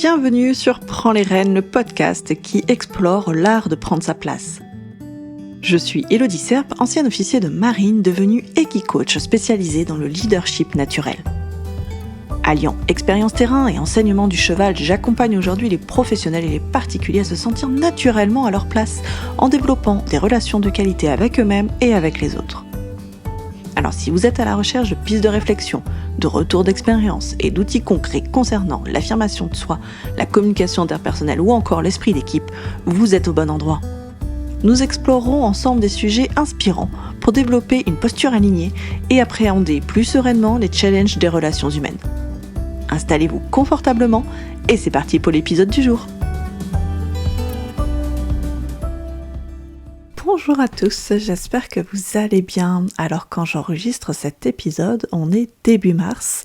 Bienvenue sur Prends les rênes, le podcast qui explore l'art de prendre sa place. Je suis Élodie Serp, ancienne officier de marine devenue équicoach spécialisée dans le leadership naturel. Alliant expérience terrain et enseignement du cheval, j'accompagne aujourd'hui les professionnels et les particuliers à se sentir naturellement à leur place en développant des relations de qualité avec eux-mêmes et avec les autres. Alors si vous êtes à la recherche de pistes de réflexion, de retours d'expérience et d'outils concrets concernant l'affirmation de soi, la communication interpersonnelle ou encore l'esprit d'équipe, vous êtes au bon endroit. Nous explorerons ensemble des sujets inspirants pour développer une posture alignée et appréhender plus sereinement les challenges des relations humaines. Installez-vous confortablement et c'est parti pour l'épisode du jour. Bonjour à tous, j'espère que vous allez bien. Alors quand j'enregistre cet épisode, on est début mars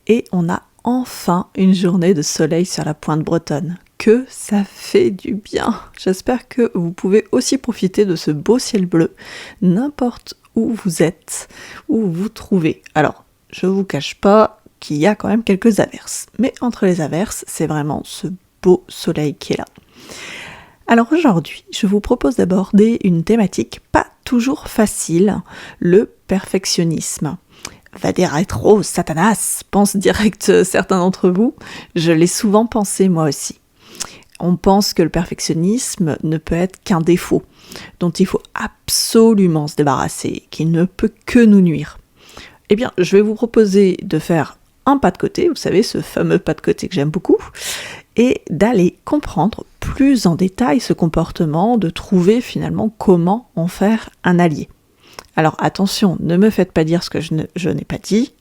et on a enfin une journée de soleil sur la pointe bretonne. Que ça fait du bien. J'espère que vous pouvez aussi profiter de ce beau ciel bleu, n'importe où vous êtes, où vous vous trouvez. Alors, je vous cache pas qu'il y a quand même quelques averses, mais entre les averses, c'est vraiment ce beau soleil qui est là. Alors aujourd'hui, je vous propose d'aborder une thématique pas toujours facile, le perfectionnisme. Vade retro, Satanas, pensent direct certains d'entre vous. Je l'ai souvent pensé moi aussi. On pense que le perfectionnisme ne peut être qu'un défaut, dont il faut absolument se débarrasser, qui ne peut que nous nuire. Eh bien, je vais vous proposer de faire un pas de côté, vous savez, ce fameux pas de côté que j'aime beaucoup, et d'aller comprendre plus en détail ce comportement, de trouver finalement comment en faire un allié. Alors attention, ne me faites pas dire ce que je n'ai pas dit,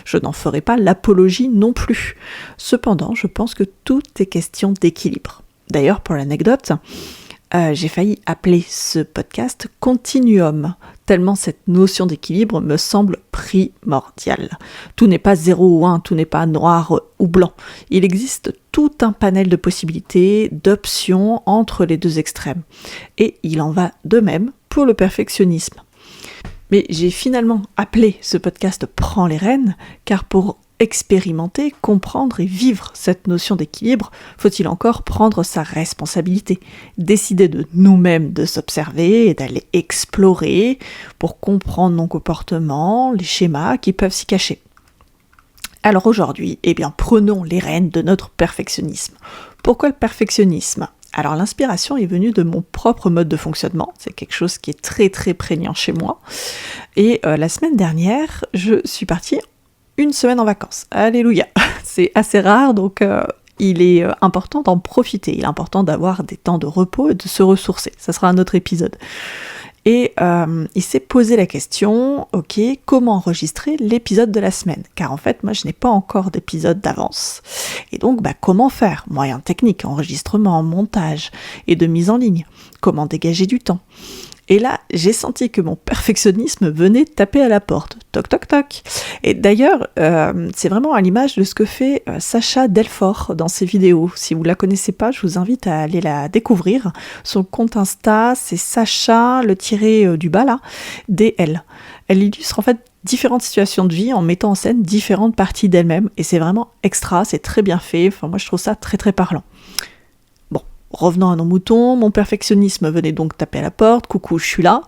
je n'en ferai pas l'apologie non plus. Cependant, je pense que tout est question d'équilibre. D'ailleurs, pour l'anecdote, j'ai failli appeler ce podcast Continuum, tellement cette notion d'équilibre me semble primordiale. Tout n'est pas 0 ou 1, tout n'est pas noir ou blanc. Il existe tout un panel de possibilités, d'options entre les deux extrêmes. Et il en va de même pour le perfectionnisme. Mais j'ai finalement appelé ce podcast Prends les rênes, car pour expérimenter, comprendre et vivre cette notion d'équilibre, faut-il encore prendre sa responsabilité, décider de nous-mêmes de s'observer et d'aller explorer pour comprendre nos comportements, les schémas qui peuvent s'y cacher. Alors aujourd'hui, prenons les rênes de notre perfectionnisme. Pourquoi le perfectionnisme ? Alors l'inspiration est venue de mon propre mode de fonctionnement, c'est quelque chose qui est très très prégnant chez moi. Et la semaine dernière, je suis partie une semaine en vacances. Alléluia. C'est assez rare, donc il est important d'en profiter. Il est important d'avoir des temps de repos et de se ressourcer. Ça sera un autre épisode. Et il s'est posé la question, ok, comment enregistrer l'épisode de la semaine ? Car en fait, moi, je n'ai pas encore d'épisode d'avance. Et donc, comment faire ? Moyens techniques, enregistrement, montage et de mise en ligne. Comment dégager du temps ? Et là, j'ai senti que mon perfectionnisme venait taper à la porte. Toc, toc, toc. Et d'ailleurs, c'est vraiment à l'image de ce que fait Sacha Delfort dans ses vidéos. Si vous ne la connaissez pas, je vous invite à aller la découvrir. Son compte Insta, c'est Sacha, le tiré du bas là, DL. Elle illustre en fait différentes situations de vie en mettant en scène différentes parties d'elle-même. Et c'est vraiment extra, c'est très bien fait. Enfin, moi, je trouve ça très, très parlant. Revenons à nos moutons, mon perfectionnisme venait donc taper à la porte, coucou, je suis là.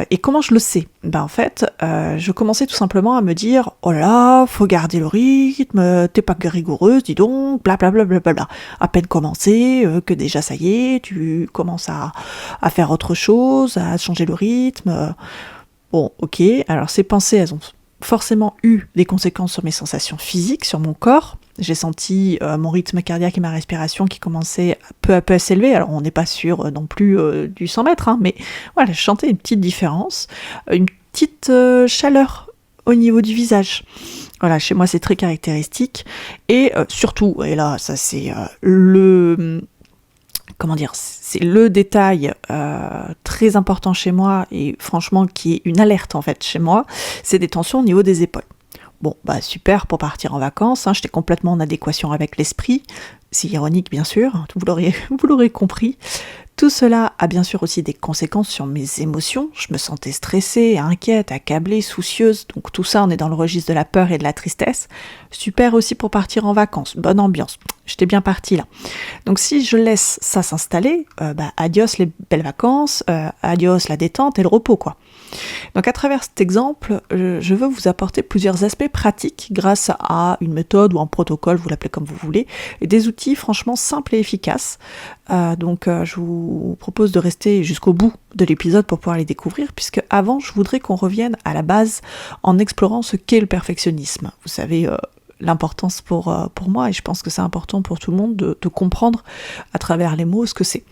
Et comment je le sais ? En fait, je commençais tout simplement à me dire « Oh là, faut garder le rythme, t'es pas rigoureuse, dis donc, blablabla. À peine commencé, que déjà ça y est, tu commences à faire autre chose, à changer le rythme. Bon, ok, alors ces pensées, elles ont forcément eu des conséquences sur mes sensations physiques, sur mon corps. J'ai senti mon rythme cardiaque et ma respiration qui commençaient peu à peu à s'élever. Alors on n'est pas sûr non plus du 100 mètres, mais voilà, je sentais une petite différence, une petite chaleur au niveau du visage. Voilà, chez moi c'est très caractéristique. Et surtout, et là ça c'est c'est le détail très important chez moi et franchement qui est une alerte en fait chez moi, c'est des tensions au niveau des épaules. Bon, super pour partir en vacances, j'étais complètement en adéquation avec l'esprit, C'est ironique bien sûr, vous l'aurez compris. Tout cela a bien sûr aussi des conséquences sur mes émotions. Je me sentais stressée, inquiète, accablée, soucieuse. Donc tout ça, on est dans le registre de la peur et de la tristesse. Super aussi pour partir en vacances. Bonne ambiance. J'étais bien partie là. Donc si je laisse ça s'installer, adios les belles vacances, adios la détente et le repos quoi. Donc à travers cet exemple, je veux vous apporter plusieurs aspects pratiques grâce à une méthode ou un protocole, vous l'appelez comme vous voulez, et des outils franchement simples et efficaces. Je vous propose de rester jusqu'au bout de l'épisode pour pouvoir les découvrir, puisque avant, je voudrais qu'on revienne à la base en explorant ce qu'est le perfectionnisme. Vous savez, l'importance pour moi, et je pense que c'est important pour tout le monde de comprendre à travers les mots ce que c'est.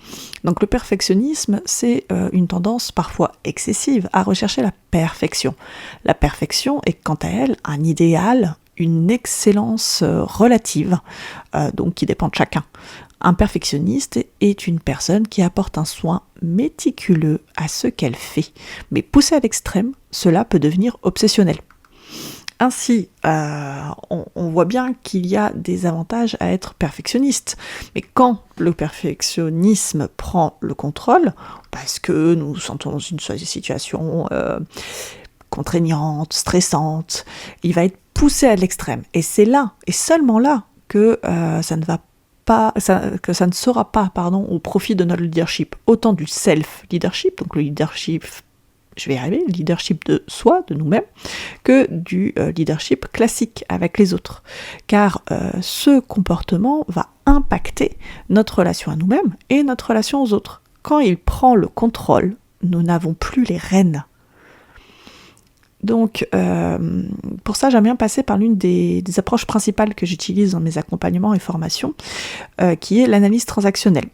Donc le perfectionnisme, c'est une tendance parfois excessive à rechercher la perfection. La perfection est quant à elle un idéal, une excellence relative, donc qui dépend de chacun. Un perfectionniste est une personne qui apporte un soin méticuleux à ce qu'elle fait, mais poussé à l'extrême, cela peut devenir obsessionnel. Ainsi, on voit bien qu'il y a des avantages à être perfectionniste. Mais quand le perfectionnisme prend le contrôle, parce que nous nous sentons dans une situation contraignante, stressante, il va être poussé à l'extrême. Et c'est là, et seulement là, que ça ne sera pas au profit de notre leadership. Autant du self-leadership, donc le leadership leadership de soi, de nous-mêmes, que du leadership classique avec les autres. Car ce comportement va impacter notre relation à nous-mêmes et notre relation aux autres. Quand il prend le contrôle, nous n'avons plus les rênes. Donc, pour ça, j'aime bien passer par l'une des approches principales que j'utilise dans mes accompagnements et formations, qui est l'analyse transactionnelle.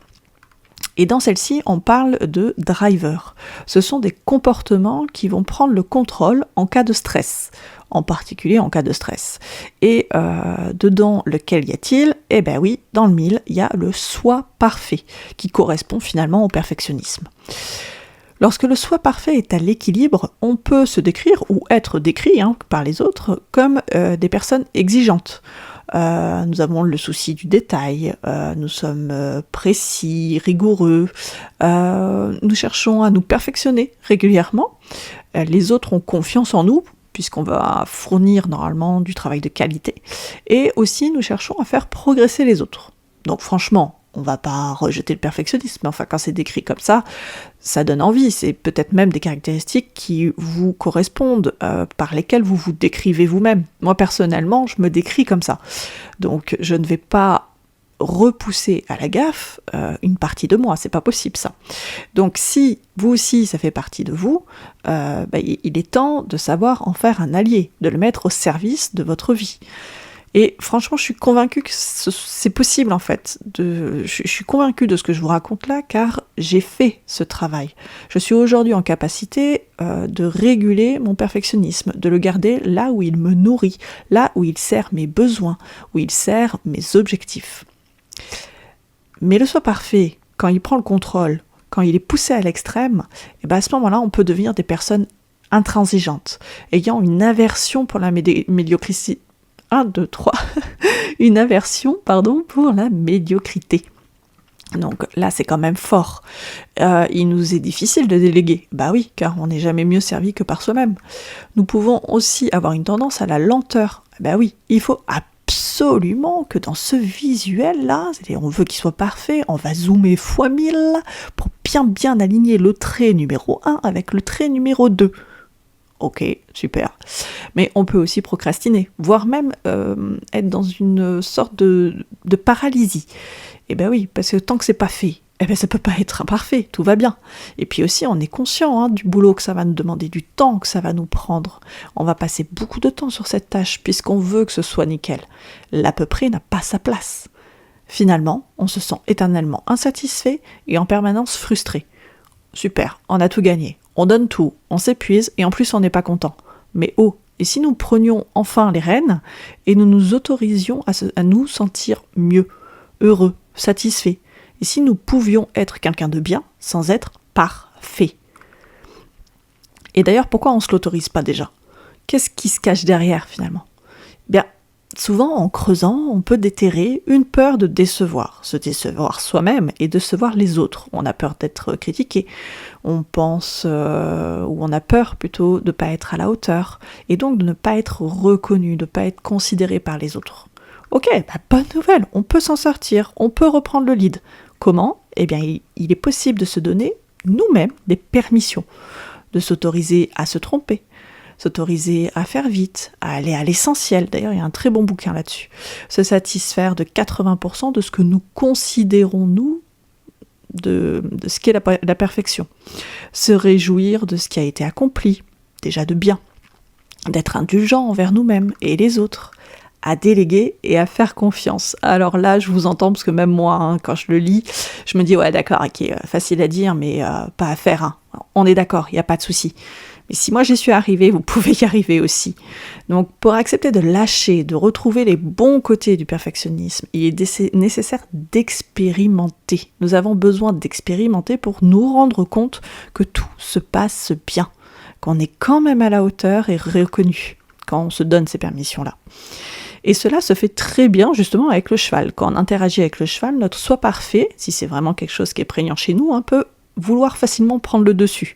Et dans celle-ci, on parle de drivers. Ce sont des comportements qui vont prendre le contrôle en cas de stress, en particulier en cas de stress. Et dedans, lequel y a-t-il ? Eh bien oui, dans le mille, il y a le soi parfait, qui correspond finalement au perfectionnisme. Lorsque le soi parfait est à l'équilibre, on peut se décrire, ou être décrit par les autres, comme des personnes exigeantes. Nous avons le souci du détail, nous sommes précis, rigoureux, nous cherchons à nous perfectionner régulièrement. Les autres ont confiance en nous, puisqu'on va fournir normalement du travail de qualité. Et aussi, nous cherchons à faire progresser les autres. Donc franchement, on va pas rejeter le perfectionnisme, mais enfin quand c'est décrit comme ça donne envie, c'est peut-être même des caractéristiques qui vous correspondent, par lesquelles vous vous décrivez vous-même. Moi personnellement, je me décris comme ça, donc je ne vais pas repousser à la gaffe une partie de moi, c'est pas possible ça. Donc si vous aussi ça fait partie de vous, il est temps de savoir en faire un allié, de le mettre au service de votre vie. Et franchement, je suis convaincue que c'est possible en fait. Je suis convaincue de ce que je vous raconte là, car j'ai fait ce travail. Je suis aujourd'hui en capacité de réguler mon perfectionnisme, de le garder là où il me nourrit, là où il sert mes besoins, où il sert mes objectifs. Mais le soi parfait, quand il prend le contrôle, quand il est poussé à l'extrême, à ce moment-là, on peut devenir des personnes intransigeantes, ayant une aversion pour la médiocrité. 1, 2, 3, une aversion, pour la médiocrité. Donc là, c'est quand même fort. Il nous est difficile de déléguer. Bah oui, car on n'est jamais mieux servi que par soi-même. Nous pouvons aussi avoir une tendance à la lenteur. Bah oui, il faut absolument que dans ce visuel-là, c'est-à-dire on veut qu'il soit parfait, on va zoomer x 1000 pour bien aligner le trait numéro 1 avec le trait numéro 2. Ok, super. Mais on peut aussi procrastiner, voire même être dans une sorte de paralysie. Et ben oui, parce que tant que c'est pas fait, ça peut pas être imparfait, tout va bien. Et puis aussi, on est conscient du boulot que ça va nous demander, du temps que ça va nous prendre. On va passer beaucoup de temps sur cette tâche, puisqu'on veut que ce soit nickel. L'à peu près n'a pas sa place. Finalement, on se sent éternellement insatisfait et en permanence frustré. Super, on a tout gagné. On donne tout, on s'épuise et en plus on n'est pas content. Mais et si nous prenions enfin les rênes et nous nous autorisions à nous sentir mieux, heureux, satisfaits, et si nous pouvions être quelqu'un de bien sans être parfait. Et d'ailleurs, pourquoi on ne se l'autorise pas déjà ? Qu'est-ce qui se cache derrière finalement ? Bien, Souvent, en creusant, on peut déterrer une peur de décevoir, se décevoir soi-même et décevoir les autres. On a peur d'être critiqué, on pense, ou on a peur plutôt de ne pas être à la hauteur, et donc de ne pas être reconnu, de ne pas être considéré par les autres. Ok, bonne nouvelle, on peut s'en sortir, on peut reprendre le lead. Comment ? Eh bien, il est possible de se donner nous-mêmes des permissions, de s'autoriser à se tromper, s'autoriser à faire vite, à aller à l'essentiel. D'ailleurs, il y a un très bon bouquin là-dessus. Se satisfaire de 80% de ce que nous considérons, nous, de ce qu'est la perfection. Se réjouir de ce qui a été accompli, déjà de bien. D'être indulgent envers nous-mêmes et les autres. À déléguer et à faire confiance. Alors là, je vous entends, parce que même moi, quand je le lis, je me dis, ouais, d'accord, ok, facile à dire, mais pas à faire. On est d'accord, il n'y a pas de souci. Mais si moi j'y suis arrivée, vous pouvez y arriver aussi. Donc pour accepter de lâcher, de retrouver les bons côtés du perfectionnisme, il est nécessaire d'expérimenter. Nous avons besoin d'expérimenter pour nous rendre compte que tout se passe bien, qu'on est quand même à la hauteur et reconnu quand on se donne ces permissions-là. Et cela se fait très bien justement avec le cheval. Quand on interagit avec le cheval, notre soi parfait, si c'est vraiment quelque chose qui est prégnant chez nous, peut vouloir facilement prendre le dessus.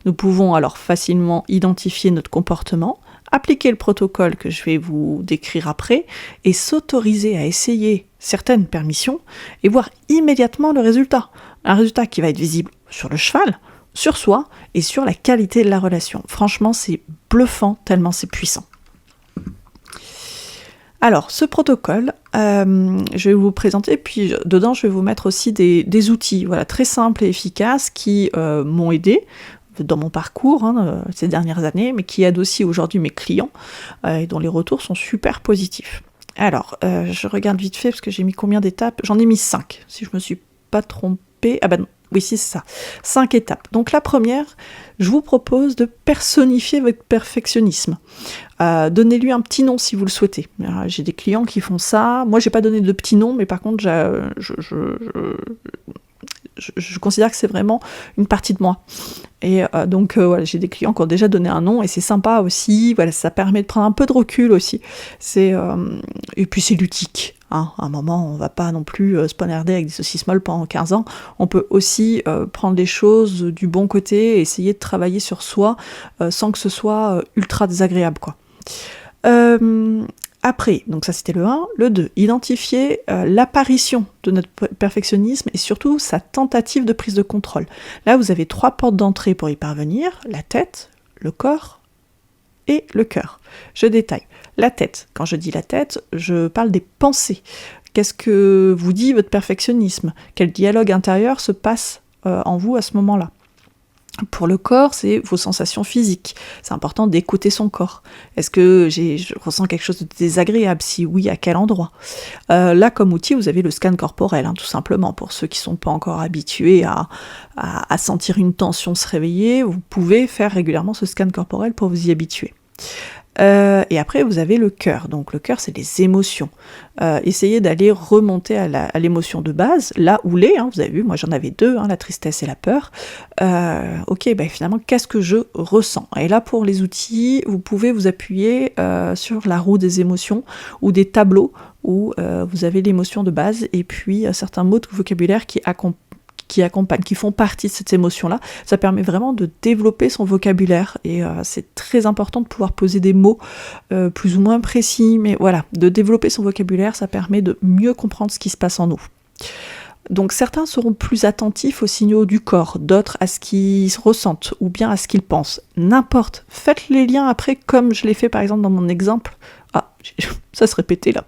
Nous pouvons alors facilement identifier notre comportement, appliquer le protocole que je vais vous décrire après, et s'autoriser à essayer certaines permissions et voir immédiatement le résultat. Un résultat qui va être visible sur le cheval, sur soi et sur la qualité de la relation. Franchement, c'est bluffant tellement c'est puissant. Alors, ce protocole, je vais vous présenter, puis dedans, je vais vous mettre aussi des outils très simples et efficaces qui m'ont aidé dans mon parcours ces dernières années, mais qui aident aussi aujourd'hui mes clients et dont les retours sont super positifs. Alors, je regarde vite fait, parce que j'ai mis combien d'étapes ? J'en ai mis 5, si je ne me suis pas trompée. Ah ben non. Oui, c'est ça. 5 étapes. Donc la première, je vous propose de personnifier votre perfectionnisme. Donnez-lui un petit nom si vous le souhaitez. J'ai des clients qui font ça. Moi, j'ai pas donné de petit nom, mais par contre, je considère que c'est vraiment une partie de moi. Et donc, j'ai des clients qui ont déjà donné un nom, et c'est sympa aussi. Voilà, ça permet de prendre un peu de recul aussi. Et puis, c'est ludique. À un moment, on va pas non plus se poignarder avec des saucisses molles pendant 15 ans. On peut aussi prendre les choses du bon côté et essayer de travailler sur soi sans que ce soit ultra désagréable, quoi. Après, donc ça c'était le 1, le 2, identifier l'apparition de notre perfectionnisme et surtout sa tentative de prise de contrôle. Là, vous avez 3 portes d'entrée pour y parvenir, la tête, le corps et le cœur. Je détaille. La tête, quand je dis la tête, je parle des pensées. Qu'est-ce que vous dit votre perfectionnisme ? Quel dialogue intérieur se passe en vous à ce moment-là ? Pour le corps, c'est vos sensations physiques. C'est important d'écouter son corps. Est-ce que je ressens quelque chose de désagréable ? Si oui, à quel endroit ? Là, comme outil, vous avez le scan corporel, tout simplement. Pour ceux qui ne sont pas encore habitués à sentir une tension se réveiller, vous pouvez faire régulièrement ce scan corporel pour vous y habituer. Et après, vous avez le cœur. Donc le cœur, c'est les émotions. Essayez d'aller remonter à l'émotion de base, là où vous avez vu, moi j'en avais 2, la tristesse et la peur. Finalement, qu'est-ce que je ressens ? Et là, pour les outils, vous pouvez vous appuyer sur la roue des émotions ou des tableaux où vous avez l'émotion de base et puis certains mots de vocabulaire qui accompagnent, qui font partie de cette émotion-là. Ça permet vraiment de développer son vocabulaire et c'est très important de pouvoir poser des mots plus ou moins précis, mais voilà, de développer son vocabulaire, ça permet de mieux comprendre ce qui se passe en nous. Donc certains seront plus attentifs aux signaux du corps, d'autres à ce qu'ils ressentent ou bien à ce qu'ils pensent. N'importe, faites les liens après comme je l'ai fait par exemple dans mon exemple. Ça se répétait là.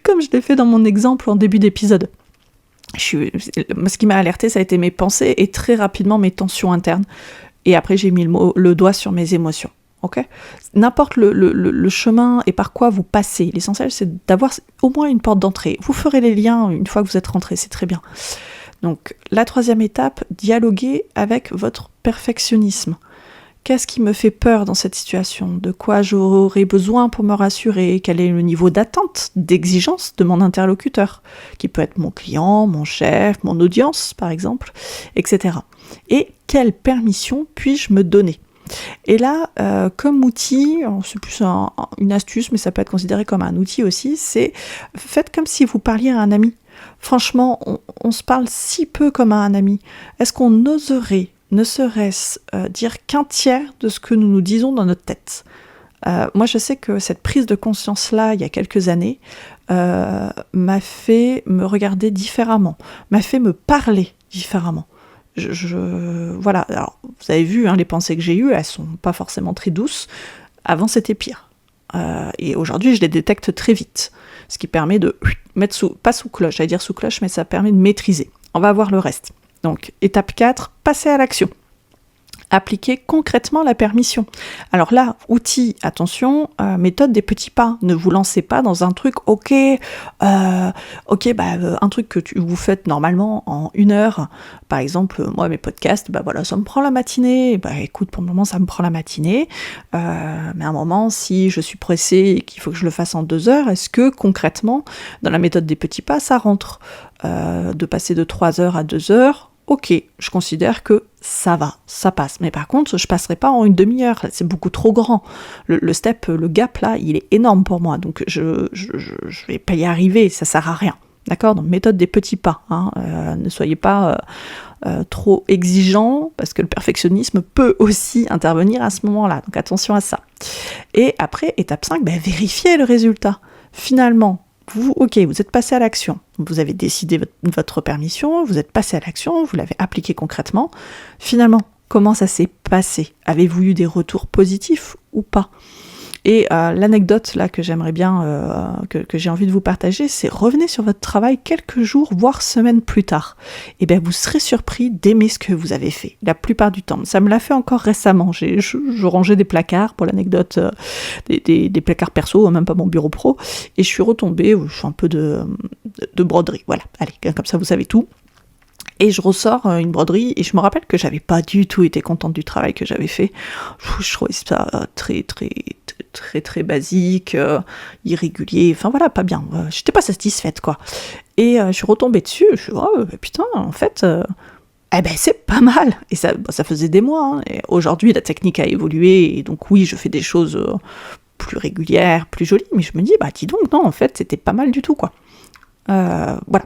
Comme je l'ai fait dans mon exemple en début d'épisode. Ce qui m'a alerté, ça a été mes pensées et très rapidement mes tensions internes. Et après, j'ai mis le doigt sur mes émotions. Okay ? N'importe le chemin et par quoi vous passez, l'essentiel, c'est d'avoir au moins une porte d'entrée. Vous ferez les liens une fois que vous êtes rentré, c'est très bien. Donc, la 3e étape, dialoguer avec votre perfectionnisme. Qu'est-ce qui me fait peur dans cette situation ? De quoi j'aurais besoin pour me rassurer ? Quel est le niveau d'attente, d'exigence de mon interlocuteur ? Qui peut être mon client, mon chef, mon audience, par exemple, etc. Et quelle permission puis-je me donner ? Et là, comme outil, c'est plus une astuce, mais ça peut être considéré comme un outil aussi, c'est faites comme si vous parliez à un ami. Franchement, on se parle si peu comme à un ami. Est-ce qu'on oserait, ne serait-ce dire qu'un tiers de ce que nous nous disons dans notre tête ? Moi, je sais que cette prise de conscience-là, il y a quelques années, m'a fait me regarder différemment, m'a fait me parler différemment. Voilà, alors vous avez vu, les pensées que j'ai eues, elles sont pas forcément très douces. Avant, c'était pire. Et aujourd'hui, je les détecte très vite. Ce qui permet de mettre pas sous cloche, j'allais dire sous cloche, mais ça permet de maîtriser. On va voir le reste. Donc, étape 4, passer à l'action. Appliquer concrètement la permission. Alors là, outil, attention, méthode des petits pas. Ne vous lancez pas dans un truc, un truc que vous faites normalement en 1 heure. Par exemple, moi, mes podcasts, ça me prend la matinée. Écoute, pour le moment, ça me prend la matinée. Mais à un moment, si je suis pressée et qu'il faut que je le fasse en 2 heures, est-ce que concrètement, dans la méthode des petits pas, ça rentre de passer de 3 heures à 2 heures? Ok, je considère que ça va, ça passe. Mais par contre, je passerai pas en 1 demi-heure, c'est beaucoup trop grand. Le step, le gap là, il est énorme pour moi, donc je vais pas y arriver, ça sert à rien. D'accord ? Donc méthode des petits pas. Ne soyez pas trop exigeant, parce que le perfectionnisme peut aussi intervenir à ce moment-là. Donc attention à ça. Et après, étape 5, vérifiez le résultat. Finalement, vous êtes passé à l'action, vous avez décidé votre permission, vous êtes passé à l'action, vous l'avez appliqué concrètement. Finalement, comment ça s'est passé ? Avez-vous eu des retours positifs ou pas ? Et l'anecdote là que j'aimerais bien, que j'ai envie de vous partager, c'est revenez sur votre travail quelques jours, voire semaines plus tard. Et vous serez surpris d'aimer ce que vous avez fait, la plupart du temps. Ça me l'a fait encore récemment. Je rangeais des placards, pour l'anecdote, des placards perso, même pas mon bureau pro, et je suis retombée, je fais un peu de broderie. Voilà, allez, comme ça vous savez tout. Et je ressors une broderie et je me rappelle que j'avais pas du tout été contente du travail que j'avais fait. Je trouvais ça très très très très basique, irrégulier, enfin voilà, pas bien. J'étais pas satisfaite quoi. Et je suis retombée dessus, je me suis dit putain, en fait c'est pas mal. Et ça faisait des mois. Et aujourd'hui la technique a évolué et donc oui, je fais des choses plus régulières, plus jolies, mais je me dis dis donc non, en fait c'était pas mal du tout quoi. Voilà.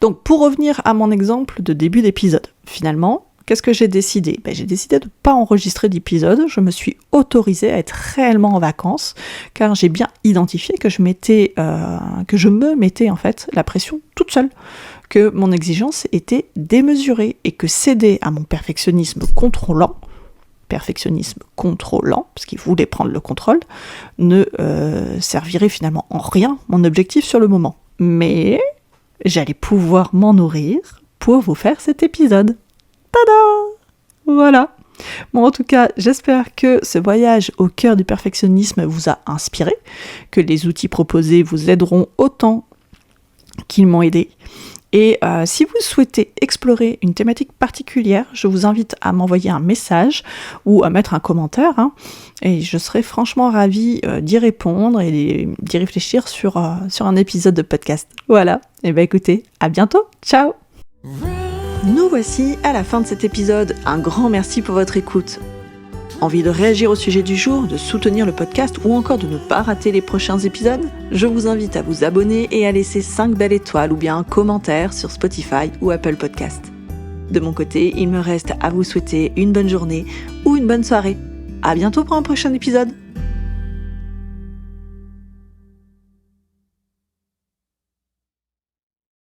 Donc, pour revenir à mon exemple de début d'épisode, finalement, qu'est-ce que j'ai décidé ? J'ai décidé de ne pas enregistrer d'épisode, je me suis autorisée à être réellement en vacances, car j'ai bien identifié que je me mettais en fait la pression toute seule, que mon exigence était démesurée, et que céder à mon perfectionnisme contrôlant, parce qu'il voulait prendre le contrôle, ne servirait finalement en rien mon objectif sur le moment. Mais j'allais pouvoir m'en nourrir pour vous faire cet épisode. Tada ! Voilà. Bon, en tout cas, j'espère que ce voyage au cœur du perfectionnisme vous a inspiré, que les outils proposés vous aideront autant qu'ils m'ont aidé. Et si vous souhaitez explorer une thématique particulière, je vous invite à m'envoyer un message ou à mettre un commentaire, et je serai franchement ravie d'y répondre et d'y réfléchir sur un épisode de podcast. Voilà, et écoutez, à bientôt, ciao. Nous voici à la fin de cet épisode, un grand merci pour votre écoute. Envie de réagir au sujet du jour, de soutenir le podcast ou encore de ne pas rater les prochains épisodes ? Je vous invite à vous abonner et à laisser 5 belles étoiles ou bien un commentaire sur Spotify ou Apple Podcast. De mon côté, il me reste à vous souhaiter une bonne journée ou une bonne soirée. À bientôt pour un prochain épisode.